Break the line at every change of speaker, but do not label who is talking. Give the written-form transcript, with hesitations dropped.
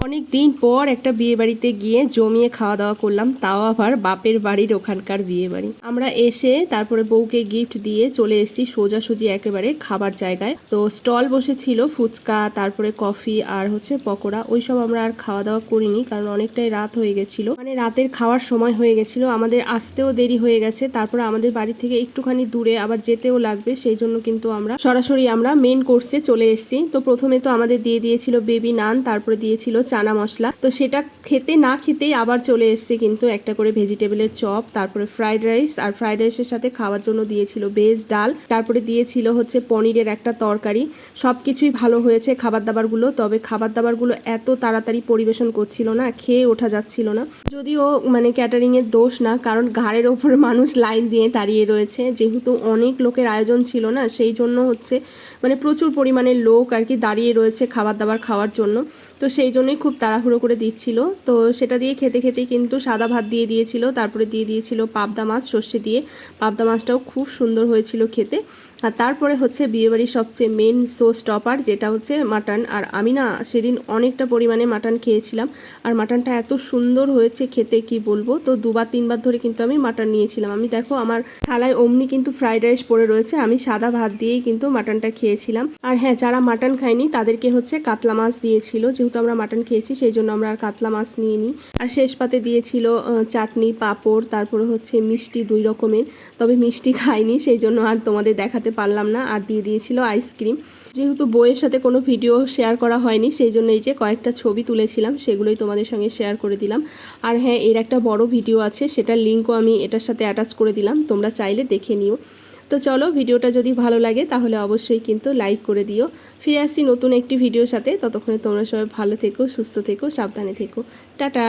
অনেক দিন পর একটা বিয়ে বাড়িতে গিয়ে জমিয়ে খাওয়া দাওয়া করলাম, তাও আবার বাপের বাড়ির ওখানকার বিয়ে বাড়ি। আমরা এসে তারপরে বউকে গিফট দিয়ে চলে এসেছি সোজাসুজি একেবারে খাবার জায়গায়। তো স্টল বসেছিল ফুচকা, তারপরে কফি আর হচ্ছে পকোড়া। ওইসব আমরা আর খাওয়া দাওয়া করিনি, কারণ অনেকটাই রাত হয়ে গেছিল, মানে রাতের খাওয়ার সময় হয়ে গেছিল, আমাদের আসতেও দেরি হয়ে গেছে। তারপরে আমাদের বাড়ি থেকে একটুখানি দূরে আবার যেতেও লাগবে, সেই জন্য কিন্তু আমরা সরাসরি মেন কোর্সে চলে এসেছি। তো প্রথমে তো আমাদের দিয়ে দিয়েছিল বেবি নান, তারপরে দিয়েছিল চানা মশলা। তো সেটা খেতে না খেতেই আবার চলে এসছে কিন্তু একটা করে ভেজিটেবলের চপ, তারপরে ফ্রাইড রাইস, আর ফ্রাইড রাইসের সাথে খাওয়ার জন্য দিয়েছিল ভেজ ডাল, তারপরে দিয়েছিল হচ্ছে পনিরের একটা তরকারি। সবকিছুই ভালো হয়েছে খাবার দাবারগুলো, তবে খাবার দাবারগুলো এত তাড়াতাড়ি পরিবেশন করছিল না, খেয়ে ওঠা যাচ্ছিল না। যদিও মানে ক্যাটারিং এর দোষ না, কারণ ঘাড়ের ওপরে মানুষ লাইন দিয়ে দাঁড়িয়ে রয়েছে, যেহেতু অনেক লোকের আয়োজন ছিল না, সেই জন্য হচ্ছে মানে প্রচুর পরিমাণে লোক আর কি দাঁড়িয়ে রয়েছে খাবার দাবার খাওয়ার জন্য। তো সেই জন্যই খুব তাড়াহুড়ো করে দিচ্ছিল। তো সেটা দিয়ে খেতে খেতেই কিন্তু সাদা ভাত দিয়ে দিয়েছিল, তারপরে দিয়ে দিয়েছিল পাবদা মাছ সর্ষে দিয়ে। পাবদা মাছটাও খুব সুন্দর হয়েছিল খেতে। আর তারপরে হচ্ছে বিয়েবাড়ির সবচেয়ে মেন শো স্টপার, যেটা হচ্ছে মাটন। আর আমি না সেদিন অনেকটা পরিমাণে মাটন খেয়েছিলাম, আর মাটনটা এত সুন্দর হয়েছে খেতে কি বলবো। তো 2-3 বার ধরে কিন্তু আমি মাটন নিয়েছিলাম। আমি দেখো আমার থালায় অমনি কিন্তু ফ্রাইড রাইস পড়ে রয়েছে, আমি সাদা ভাত দিয়েই কিন্তু মাটনটা খেয়েছিলাম। আর হ্যাঁ, যারা মাটন খায়নি তাদেরকে হচ্ছে কাতলা মাছ দিয়েছিল, যেহেতু আমরা মাটন খেয়েছি সেই জন্য আমরা আর কাতলা মাছ নিয়ে নিই। আর শেষ পাতে দিয়েছিল চাটনি, পাঁপড়, তারপরে হচ্ছে মিষ্টি 2 রকমের। তবে মিষ্টি খাইনি, সেই জন্য আর তোমাদের দেখাতে পারলাম না। আর দিয়ে দিয়েছিল আইসক্রিম। যেহেতু বইয়ের সাথে কোনো ভিডিও শেয়ার করা হয়নি, সেই জন্য এই যে কয়েকটা ছবি তুলেছিলাম, সেগুলোই তোমাদের সঙ্গে শেয়ার করে দিলাম। আর হ্যাঁ, এর একটা বড় ভিডিও আছে, সেটার লিঙ্কও আমি এটার সাথে অ্যাটাচ করে দিলাম, তোমরা চাইলে দেখে নিও। তো চলো, ভিডিওটা যদি ভালো লাগে তাহলে অবশ্যই কিন্তু লাইক করে দিও। ফিরে আসছি নতুন একটি ভিডিওর সাথে, ততক্ষণে তোমরা সবাই ভালো থেকো, সুস্থ থেকো, সাবধানে থেকো। টাটা।